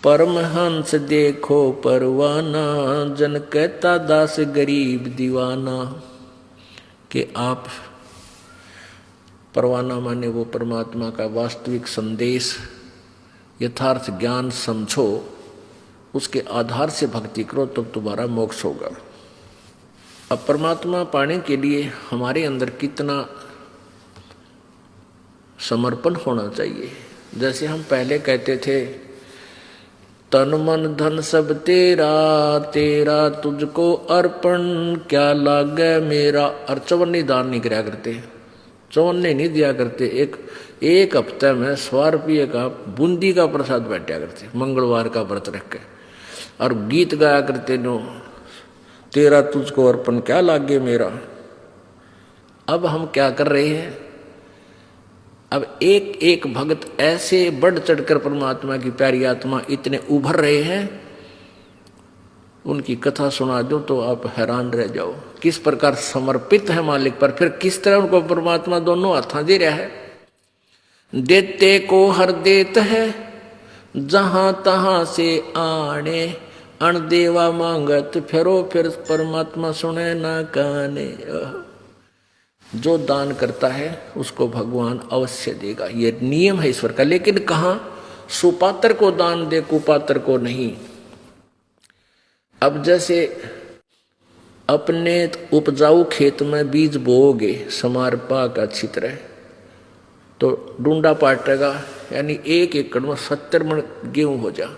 परमहंस देखो परवाना, जन कहता दास गरीब दीवाना। कि आप परवाना माने वो परमात्मा का वास्तविक संदेश यथार्थ ज्ञान समझो, उसके आधार से भक्ति करो तब तुम्हारा मोक्ष होगा। अब परमात्मा पाने के लिए हमारे अंदर कितना समर्पण होना चाहिए। जैसे हम पहले कहते थे तन मन धन सब तेरा, तेरा तुझको अर्पण क्या लागे मेरा। और चौवन्नी दान नहीं कराया करते, चौवन्नी नहीं दिया करते। एक हफ्ते में 100 रुपये का बूंदी का प्रसाद बैठा करते, मंगलवार का व्रत रख के, और गीत गाया करते नो तेरा तुझको अर्पण क्या लागे मेरा। अब हम क्या कर रहे हैं, अब एक एक भक्त ऐसे बढ़ चढ़कर परमात्मा की प्यारी आत्मा इतने उभर रहे हैं, उनकी कथा सुना दो तो आप हैरान रह जाओ किस प्रकार समर्पित है मालिक पर। फिर किस तरह उनको परमात्मा दोनों हाथों दे रहा है। देते को हर देत है जहां तहां से आने, अणदेवा मांगत फिरो फिर परमात्मा सुने ना काने। जो दान करता है उसको भगवान अवश्य देगा, ये नियम है ईश्वर का। लेकिन कहाँ, सुपात्र को दान दे कुपात्र को नहीं। अब जैसे अपने उपजाऊ खेत में बीज बोओगे समार पाक अच्छी तरह तो डूंडा पाटेगा, यानी 1 एकड़ में 70 मन गेहूं हो जा।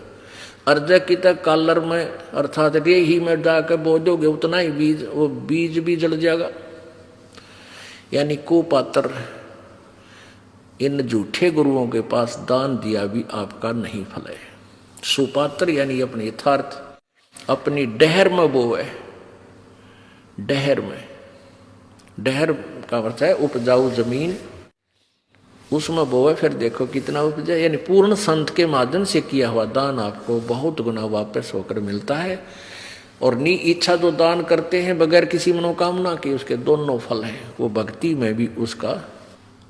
अर्ज की तक कालर में अर्थात रेही में जाकर बो दोगे उतना ही बीज, वो बीज भी जल जाएगा। यानी कुपात्र इन झूठे गुरुओं के पास दान दिया भी आपका नहीं फल है। सुपात्र यानी अपने यथार्थ अपनी डहर में बोए, डहर में, डहर का अर्थ है उपजाऊ जमीन, उसमें बोए फिर देखो कितना उपजा। यानी पूर्ण संत के माध्यम से किया हुआ दान आपको बहुत गुना वापस होकर मिलता है। और नी इच्छा जो दान करते हैं बगैर किसी मनोकामना के, उसके दोनों फल हैं। वो भक्ति में भी उसका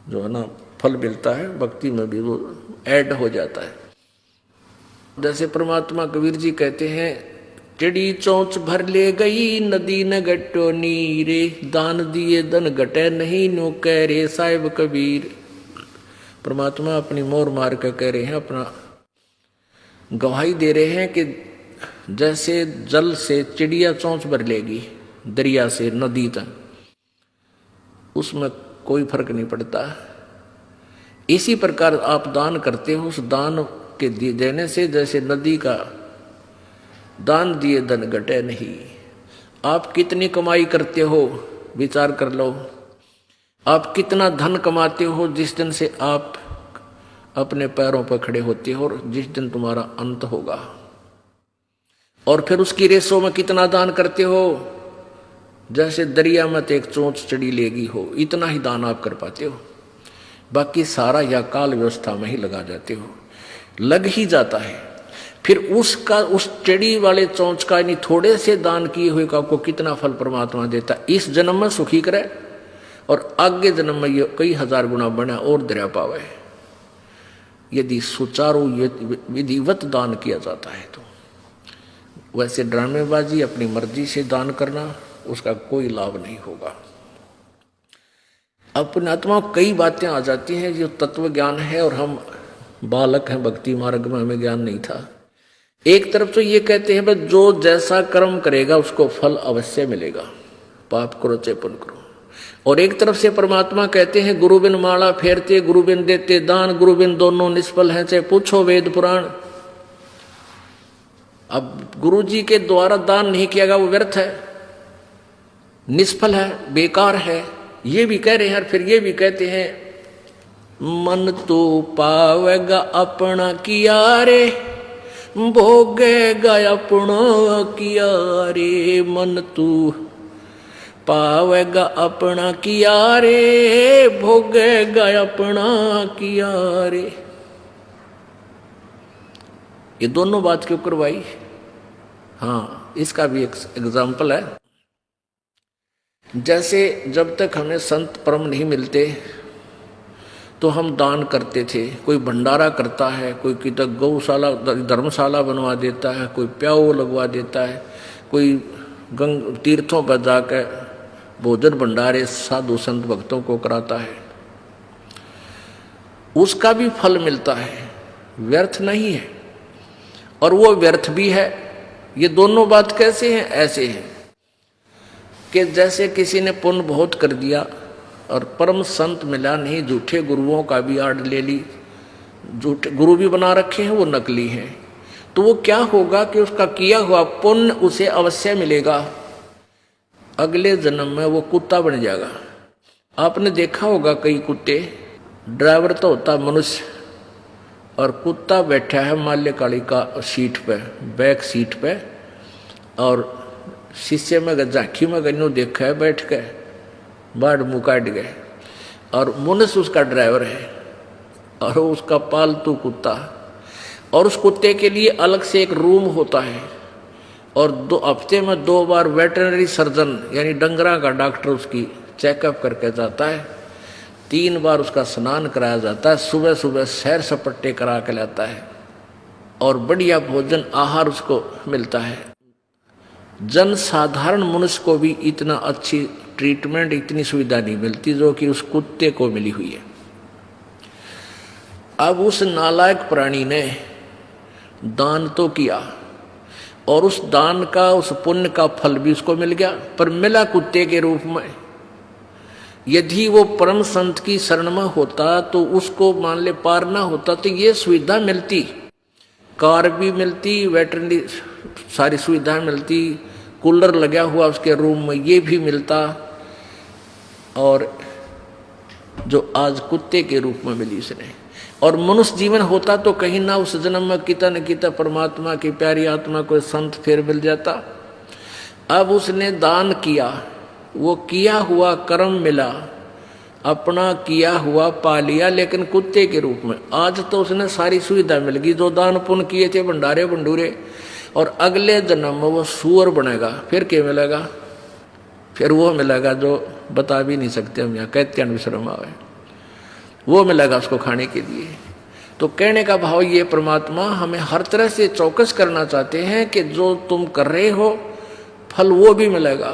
जो है ना फल मिलता है, भक्ति में भी वो ऐड हो जाता है। जैसे परमात्मा कबीर जी कहते हैं चिड़ी चोंच भर ले गई नदी न गट्टो नीरे, दान दिए धन घटे नहीं नो कह रे साहिब कबीर। परमात्मा अपनी मोर मार कर कह रहे हैं, अपना गवाही दे रहे हैं कि जैसे जल से चिड़िया चोंच भर लेगी दरिया से नदी तक, उसमें कोई फर्क नहीं पड़ता। इसी प्रकार आप दान करते हो, उस दान के देने से जैसे नदी का दान दिए धन घटे नहीं। आप कितनी कमाई करते हो विचार कर लो, आप कितना धन कमाते हो जिस दिन से आप अपने पैरों पर खड़े होते हो और जिस दिन तुम्हारा अंत होगा। और फिर उसकी रेसों में कितना दान करते हो, जैसे दरिया में तो एक चोंच चढ़ी लेगी हो, इतना ही दान आप कर पाते हो। बाकी सारा या काल व्यवस्था में ही लगा जाते हो, लग ही जाता है। फिर उसका उस चढ़ी वाले चोंच का यानी थोड़े से दान किए हुए का आपको कितना फल परमात्मा देता। इस जन्म में सुखी करे और आगे जन्म में ये कई हजार गुना बना और दरिया पावे, यदि सुचारू विधिवत दान किया जाता है तो। वैसे ड्रामेबाजी अपनी मर्जी से दान करना उसका कोई लाभ नहीं होगा। अपने आत्मा कई बातें आ जाती हैं जो तत्व ज्ञान है और हम बालक हैं, भक्ति मार्ग में हमें ज्ञान नहीं था। एक तरफ तो ये कहते हैं बस जो जैसा कर्म करेगा उसको फल अवश्य मिलेगा, पाप करो चाहे पुण्य करो। और एक तरफ से परमात्मा कहते हैं गुरु बिन माला फेरते गुरु बिन देते दान, गुरु बिन दोनों निष्फल हैं चाहे पूछो वेद पुराण। अब गुरु जी के द्वारा दान नहीं किया गया वो व्यर्थ है, निष्फल है, बेकार है, ये भी कह रहे हैं। और फिर ये भी कहते हैं मन तो पावेगा अपना किया रे, भोगेगा अपना किया रे। मन तू पावेगा अपना किया रे, भोगेगा अपना किया रे। ये दोनों बात क्यों करवाई? हाँ, इसका भी एक एग्जाम्पल है। जैसे जब तक हमें संत परम नहीं मिलते तो हम दान करते थे। कोई भंडारा करता है, कोई किधर गौशाला धर्मशाला बनवा देता है, कोई प्याऊ लगवा देता है, कोई तीर्थों पर जाकर भोजन भंडारे साधु संत भक्तों को कराता है, उसका भी फल मिलता है, व्यर्थ नहीं है। और वो व्यर्थ भी है। ये दोनों बात कैसे हैं? ऐसे हैं कि जैसे किसी ने पुण्य बहुत कर दिया और परम संत मिला नहीं, झूठे गुरुओं का भी आड़ ले ली, झूठे गुरु भी बना रखे हैं, वो नकली हैं, तो वो क्या होगा कि उसका किया हुआ पुण्य उसे अवश्य मिलेगा। अगले जन्म में वो कुत्ता बन जाएगा। आपने देखा होगा कई कुत्ते, ड्राइवर तो होता मनुष्य और कुत्ता बैठा है माल्यकाली का सीट पे, बैक सीट पे, और शीशे में झांकी में गन्नू देखा है बैठ के, बाढ़ मुँह काट गए, और मनुष्य उसका ड्राइवर है और उसका पालतू कुत्ता। और उस कुत्ते के लिए अलग से एक रूम होता है, और 2 हफ्ते में 2 बार वेटरनरी सर्जन यानी डंगरा का डॉक्टर उसकी चेकअप करके जाता है। 3 बार उसका स्नान कराया जाता है, सुबह सुबह सैर सपट्टे करा के लाता है, और बढ़िया भोजन आहार उसको मिलता है। जन साधारण मनुष्य को भी इतना अच्छी ट्रीटमेंट, इतनी सुविधा नहीं मिलती जो कि उस कुत्ते को मिली हुई है। अब उस नालायक प्राणी ने दान तो किया, और उस दान का, उस पुण्य का फल भी उसको मिल गया, पर मिला कुत्ते के रूप में। यदि वो परम संत की शरण में होता तो उसको मान ले पार ना होता तो ये सुविधा मिलती, कार भी मिलती, वेटरनरी सारी सुविधा मिलती, कूलर लगा हुआ उसके रूम में ये भी मिलता, और जो आज कुत्ते के रूप में मिली उसने। और मनुष्य जीवन होता तो कहीं ना उस जन्म में किता न किता परमात्मा की प्यारी आत्मा कोई संत फिर मिल जाता। अब उसने दान किया, वो किया हुआ कर्म मिला, अपना किया हुआ पा लिया, लेकिन कुत्ते के रूप में। आज तो उसने सारी सुविधा मिल गई, जो दान पुण्य किए थे भंडारे भंडूरे, और अगले जन्म में वो सूअर बनेगा। फिर क्या मिलेगा? फिर वो मिलेगा जो बता भी नहीं सकते हम, यहाँ कहते विश्रम आवे, वो मिलेगा उसको खाने के लिए। तो कहने का भाव ये, परमात्मा हमें हर तरह से चौकस करना चाहते हैं कि जो तुम कर रहे हो फल वो भी मिलेगा,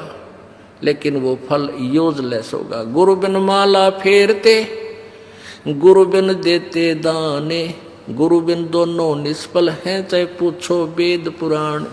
लेकिन वो फल यूजलेस होगा। गुरु बिन माला फेरते, गुरु बिन देते दाने, गुरु बिन दोनों निष्फल हैं, चाहे पूछो वेद पुराण।